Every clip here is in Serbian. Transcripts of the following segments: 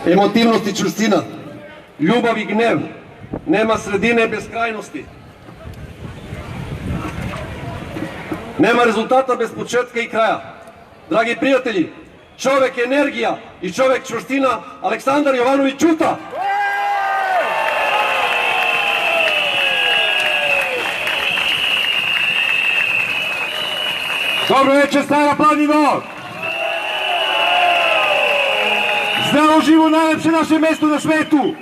emotivnost i čvrstina, ljubav i gnev, nema sredine bez krajnosti. Nema rezultata bez početka i kraja. Dragi prijatelji, čovek energija i čovek čvrstina, Aleksandar Jovanović Ćuta. Dobro večer, Stara planino! Zdravo živo, najlepše naše mesto na svetu!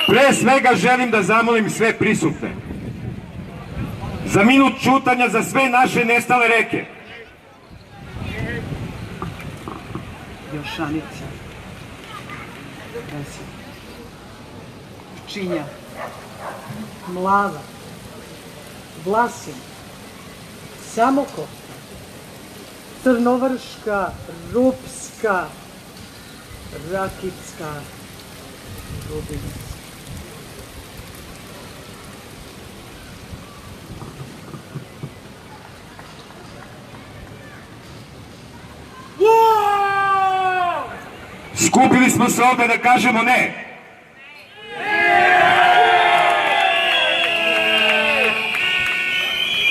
Pre svega želim da zamolim sve prisutne za minut ćutanja za sve naše nestale reke. Jošanica, Pčinja, Mlava, Vlasin, Samokop, Crnovrška, Rupska, Rakitska, Rubinska. Skupili smo se ovde da kažemo ne.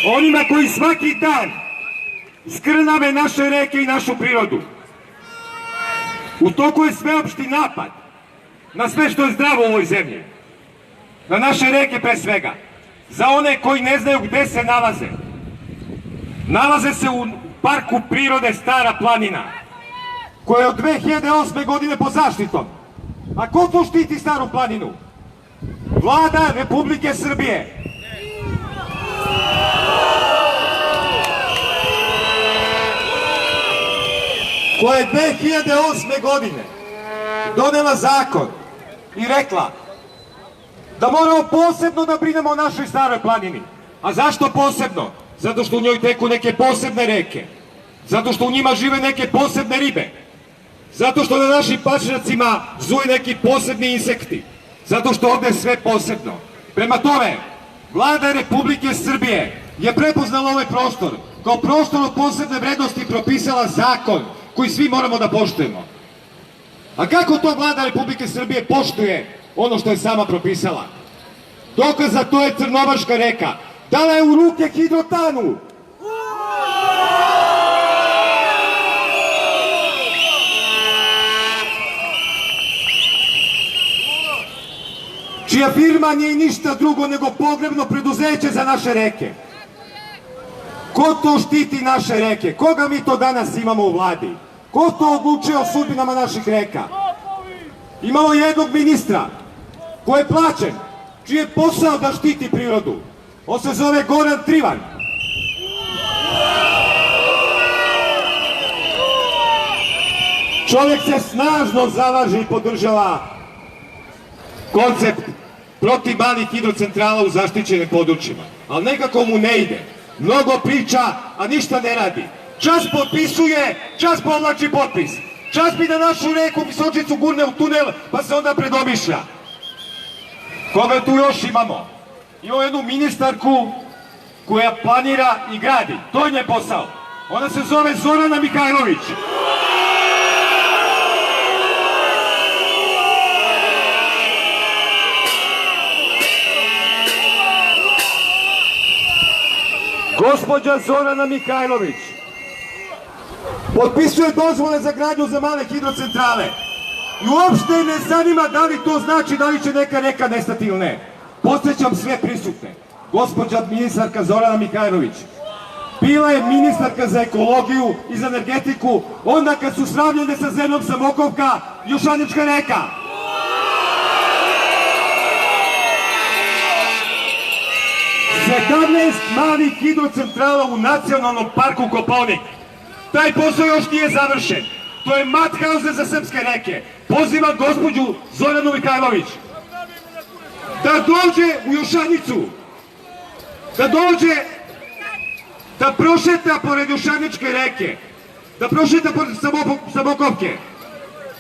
Onima koji svaki dan skrnave naše reke i našu prirodu. U toku je sveopšti napad na sve što je zdravo u ovoj zemlji. Na naše reke pre svega. Za one koji ne znaju gde se nalaze. Nalaze se u parku prirode Stara planina, koja je od 2008. godine pod zaštitom. A ko to štiti Staru planinu? Vlada Republike Srbije. Koja je 2008. godine donela zakon i rekla da moramo posebno da brinemo o našoj Staroj planini. A zašto posebno? Zato što u njoj teku neke posebne reke. Zato što u njima žive neke posebne ribe. Zato što na našim pašnjacima zuje neki posebni insekti. Zato što ovde je sve posebno. Prema tome, Vlada Republike Srbije je prepoznala ovaj prostor kao prostor od posebne vrednosti i propisala zakon koji svi moramo da poštujemo. A kako to Vlada Republike Srbije poštuje ono što je sama propisala? Dokaz za to je Crnovrška reka. Dala je u ruke Hidrotanu. Čija firma nije ništa drugo nego pogrebno preduzeće za naše reke. Ko to štiti naše reke? Koga mi to danas imamo u vladi? Ko to odlučuje o sudbinama naših reka? Imamo jednog ministra koji je plaćen, čiji je posao da štiti prirodu. On se zove Goran Trivan. Čovjek se snažno zalaže i podržava koncept protiv malih hidrocentrala u zaštićenim područjima. Ali nekako mu ne ide. Mnogo priča, a ništa ne radi. Čas potpisuje, čas povlači potpis. Čas bi na našu reku Visočicu gurne u tunel, pa se onda predomišlja. Koga tu još imamo? Imamo jednu ministarku koja planira i gradi. To je njen posao. Ona se zove Zorana Mihajlović. Gospođa Zorana Mihajlović potpisuje dozvole za gradnju za male hidrocentrale i uopšte ne zanima da li to znači da li će neka reka nestati ili ne. Podsećam sve prisutne, gospođa ministarka Zorana Mihajlović bila je ministarka za ekologiju i za energetiku onda kad su sravnjene sa zemljom Samokovka i Jošanička reka. Sedamnaest malih hidrocentrala u nacionalnom parku Kopaonik. Taj posao još nije završen. To je Mathausen za srpske reke. Pozivam gospođu Zoranu Mihajlović da dođe u Jošanicu, da dođe, da prošeta pored Jošaničke reke, da prošeta pored Samokovke,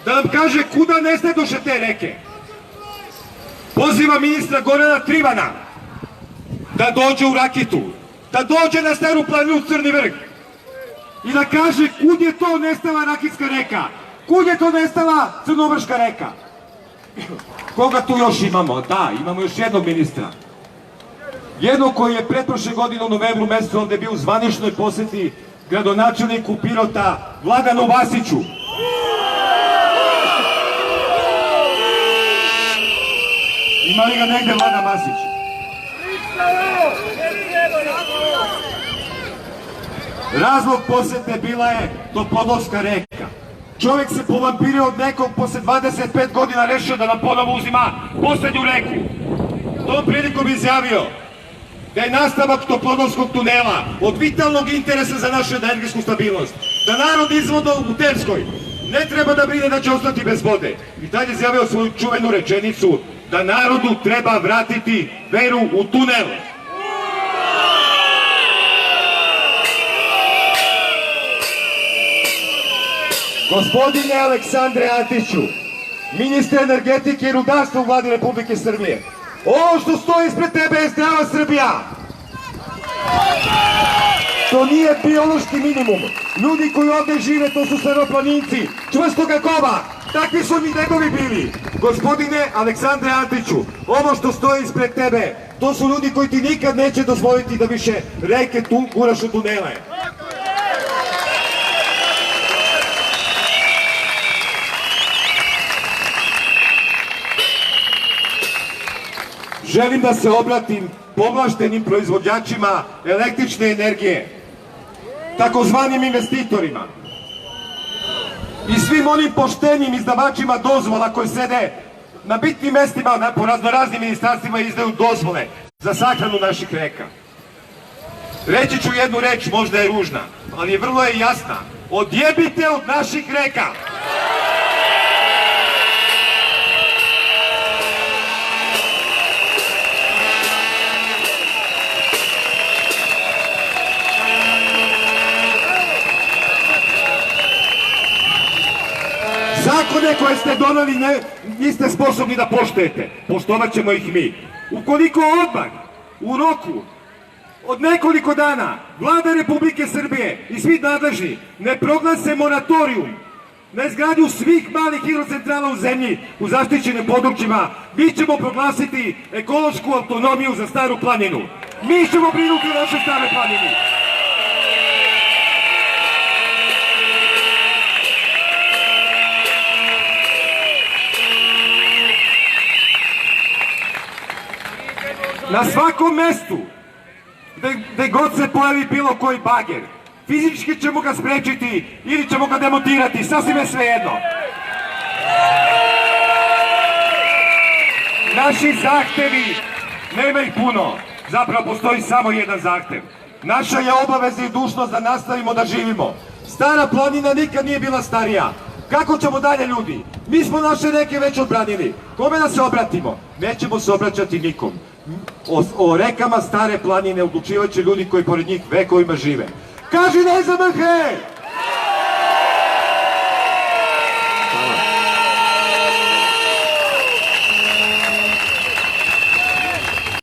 da nam kaže kuda nestadoše te reke. Pozivam ministra Gorana Trivana da dođe u Rakitu, da dođe na Staru planinu Crni vrh, i da kaže kud je to nestala Rakitska reka, kud je to nestala Crnovrška reka. Koga tu još imamo? Da, imamo još jednog ministra. Jednog koji je pretprošle godine u novembru mesecu ovde bio u zvaničnoj poseti gradonačelniku Pirota Vladanu Vasiću. Ima li ga negde Vladan Vasić? Razlog posete bila je Topolovska reka. Čovjek se povampirio od nekog, posle 25 godina rešio da nam ponovo uzima poslednju reku. Tom prilikom izjavio da je nastavak Topolovskog tunela od vitalnog interesa za našu energetsku stabilnost, da narod izvodno u Terskoj ne treba da brine da će ostati bez vode. I dalje izjavio svoju čuvenu rečenicu da narodu treba vratiti veru u tunel. Gospodine Aleksandre Antiću, ministre energetike i rudarstva u Vladi Republike Srbije, ovo što stoji ispred tebe je zdrava Srbija. To nije biološki minimum. Ljudi koji ovde žive, to su staroplaninci, čvrstoga kova. Takvi su mi njegovi bili. Gospodine Aleksandre Antiću, ovo što stoji ispred tebe, to su ljudi koji ti nikad neće dozvoliti da više reke tu guraš u tunele. Želim da se obratim povlaštenim proizvođačima električne energije, takozvanim investitorima i svim onim poštenim izdavačima dozvola koji sede na bitnim mestima po raznoraznim ministarstvima i izdaju dozvole za sahranu naših reka. Reći ću jednu reč, možda je ružna, ali vrlo je jasna. Odjebite od naših reka! Zakone koje ste doneli niste sposobni da poštujete, poštovat ćemo ih mi. Ukoliko odmah, u roku od nekoliko dana, Vlada Republike Srbije i svi nadležni ne proglase moratorijum na izgradnju svih malih hidrocentrala u zemlji, u zaštićenim područjima, mi ćemo proglasiti ekološku autonomiju za Staru planinu. Mi ćemo brinuti o našoj Staroj planini. Na svakom mestu, gde god se pojavi bilo koji bager, fizički ćemo ga sprečiti ili ćemo ga demontirati, sasvim je svejedno. Naši zahtevi, nema ih puno, zapravo postoji samo jedan zahtev. Naša je obaveza i dužnost da nastavimo da živimo. Stara planina nikad nije bila starija. Kako ćemo dalje, ljudi? Mi smo naše reke već odbranili. Kome da se obratimo? Nećemo se obraćati nikom. O rekama Stare planine odlučivat će ljudi koji pored njih vekovima žive. Kaži ne za MH!